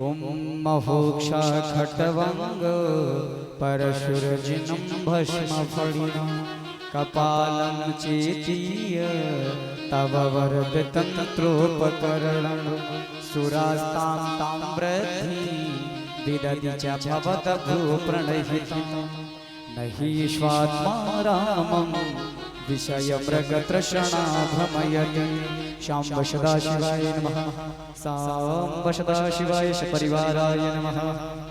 ओम महोक्षा खटवंग परशुरजिनं भस्म फलिनं कपालं चेतीय तव वरदतन्त्रोपकरणं सुरास्तां ताम्रधि विदधि च भवदभूप्रणहितं नहि स्वात्मा रामं विषयमृगतृष्णा भ्रमयति शाम्ब सदाशिवाय नमः। साम्ब सदाशिवाय परिवाराय नमः।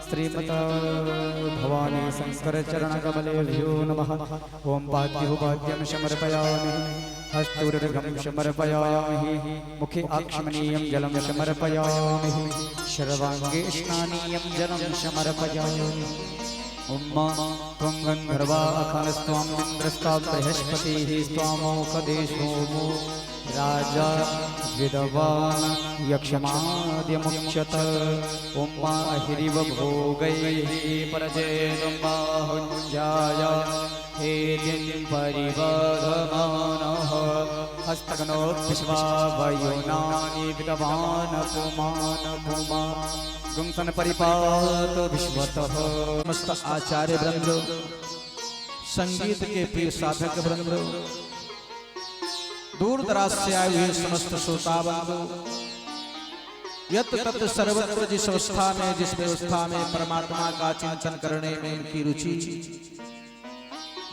श्रीमता भवानी शंकर चरण कमलेभ्यो नमः। ओम पाद्योपाद्यं समर्पयामि हस्तुर्गं समर्पयामि मुखे आक्ष्मनीयं जलं समर्पयामि सर्वाङ्गे स्नानीयं जलं समर्पयामि। उम्मा त्वं गन्धर्वा अखनस्त्वां इन्द्रस्ता बृहस्पतिः त्वामोखदेशो राजा विद्वान् यक्षमाद्यमुच्यत। उम्मा हिरिव भोगैः परजेनुम्बाहुञ्जाय हे दिन परिवर्धमानः हस्तगनोद्विश्वा वयोनानि विद्वान् पुमान् पुमा गुंसन परिपात विश्वतः। समस्त आचार्य वृंद, संगीत के प्रिय साधक वृंद, दूर दराज से आए हुए समस्त श्रोतावृंद, यत तत सर्वत्र जिस अवस्था में जिस व्यवस्था में परमात्मा का चिंतन करने में इनकी रुचि,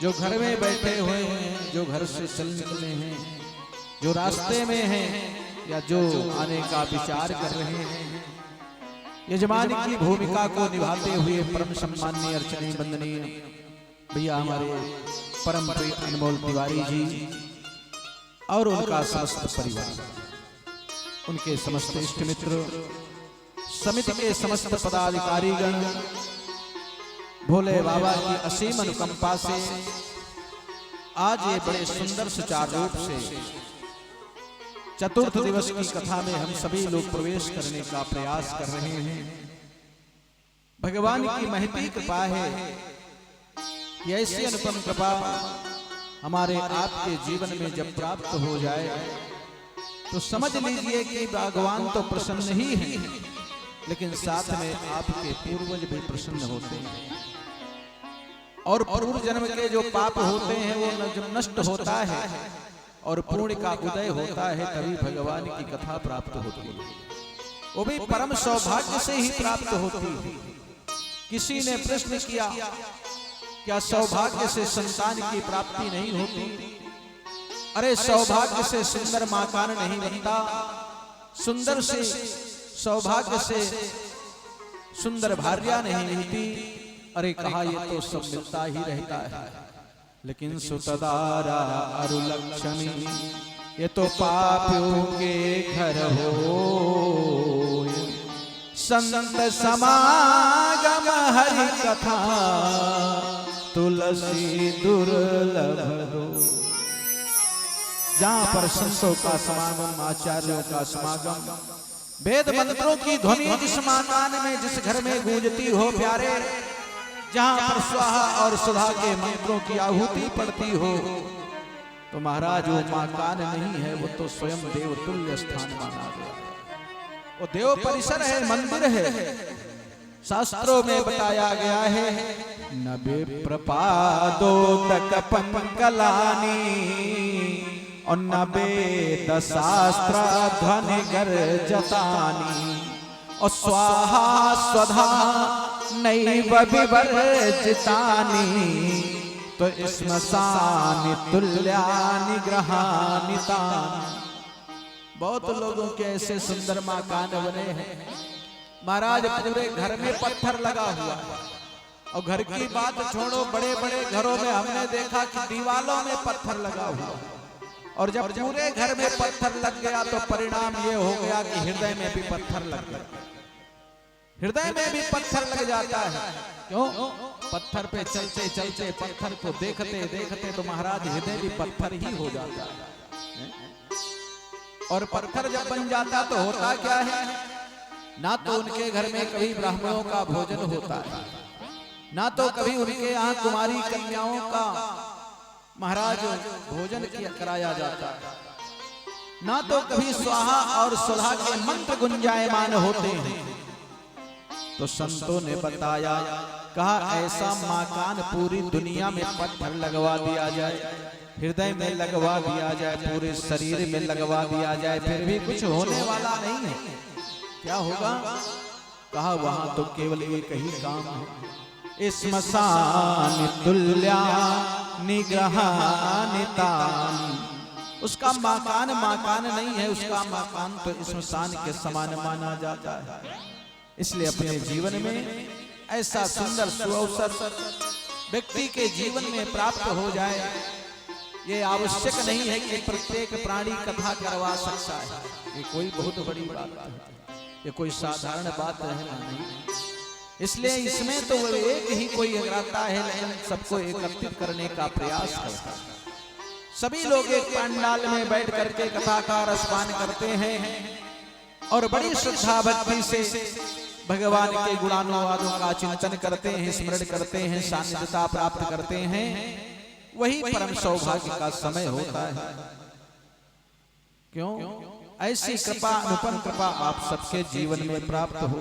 जो घर में बैठे हुए हैं, जो घर से चल निकले हैं, जो रास्ते में हैं या जो आने का विचार कर रहे हैं, यजमान की भूमिका को निभाते हुए परम सम्माननीय अर्चनीय वंदनीय भैया हमारे परम प्रिय अनमोल तिवारी जी और उनका समस्त परिवार, उनके समस्त इष्ट मित्र, समिति के समस्त पदाधिकारीगण, भोले बाबा की असीम अनुकंपा से आज ये बड़े सुंदर सुचारू रूप से चतुर्थ दिवस की कथा में हम सभी लोग प्रवेश करने का प्रयास कर रहे हैं। भगवान की महती कृपा है कि ऐसी अनुपम कृपा हमारे आपके जीवन में जब प्राप्त हो जाए तो समझ लीजिए कि भगवान तो प्रसन्न ही है, लेकिन साथ में आपके पूर्वज भी प्रसन्न होते हैं और पूर्व जन्म के जो पाप होते हैं वो जब नष्ट होता है और पुण्य का उदय होता है तभी भगवान की कथा प्राप्त होती है। वो भी परम सौभाग्य से ही प्राप्त होती है। किसी ने प्रश्न किया क्या सौभाग्य से संतान की प्राप्ति नहीं होती? अरे सौभाग्य से सुंदर मकान नहीं बनता, सुंदर से सौभाग्य से सुंदर भार्या नहीं मिलती। अरे कहा ये तो सब मिलता ही रहता है, लेकिन सुतदारा अरुलक्ष्मी ये तो पापियों के घर हो। संत समागम हरि कथा तुलसी दुर्लभ हो। जहाँ पर संतों का समागम, आचार्यों का समागम, वेद मंत्रों की ध्वनि जिस मकान में जिस घर में गूंजती हो प्यारे, जहाँ पर स्वाहा और सुधा के मंत्रों की आहुति पड़ती हो, तो महाराज वो मकान नहीं है, वो तो स्वयं देवतुल्य स्थान माना गया। वो देव परिसर है, मंदिर है। शास्त्रों में बताया गया है नबे प्रपादो तक पंकलानी और नबे दशास्त्र ध्वनि गर्जतानी और स्वाहा स्वधा नैव विवर्जितानि तो स्मशानि तुल्यानि ग्रहानि तानि। बहुत लोगों के ऐसे सुंदर मकान बने हैं महाराज, पूरे घर में पत्थर लगा हुआ है। और घर की बात छोड़ो, बड़े बड़े घरों में हमने देखा कि दीवालों में पत्थर लगा हुआ, और जब पूरे घर में पत्थर लग गया तो परिणाम ये हो गया कि हृदय में भी पत्थर लग गया। हृदय में भी पत्थर लग जाता है। क्यों? पत्थर पे चलते चलते, पत्थर को देखते देखते तो महाराज हृदय भी पत्थर ही हो जाता है। और पत्थर जब बन जाता तो होता क्या है, ना तो उनके घर में कभी ब्राह्मणों का भोजन होता है, ना तो कभी उनके यहाँ कुमारी कन्याओं का महाराज भोजन कराया जाता है, ना तो कभी स्वाहा और सुधा के मंत्र गुंजायमान होते हैं। तो संतों ने बताया, कहा ऐसा मकान पूरी दुनिया में पत्थर लगवा दिया जाए, हृदय में लगवा दिया जाए, पूरे शरीर में लगवा दिया जाए, फिर भी कुछ होने वाला नहीं है, क्या होगा? कहा वहां तो केवल एक ही काम है, स्मशान तुल्या निगहानितान। उसका मकान नहीं है, उसका मकान तो स्मशान के समान माना जाता है। इसलिए अपने जीवन में ऐसा सुंदर सुअवसर व्यक्ति के जीवन में प्राप्त हो जाए, ये आवश्यक नहीं है कि प्रत्येक प्राणी कथा करवा सकता है। ये कोई बहुत बड़ी बात है, ये कोई साधारण बात नहीं। इसलिए इसमें तो एक ही कोई रहता है, लेकिन सबको एकत्रित करने का प्रयास करता है। सभी लोग एक पंडाल में बैठ करके कथा का रसपान करते हैं और बड़ी श्रद्धा भक्ति से भगवान के गुणानुवादों का चिंतन करते हैं, स्मरण करते हैं, सानिध्यता प्राप्त करते हैं। वही परम सौभाग्य का समय होता है। क्यों? ऐसी कृपा, अनुपम कृपा आप सबके जीवन में प्राप्त हो।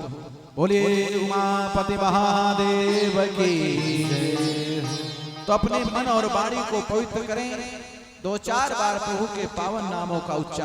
बोलिए उमापति महादेव की। तो अपने मन और वाणी को पवित्र करें, 2-4 बार प्रभु के पावन नामों का उच्चारण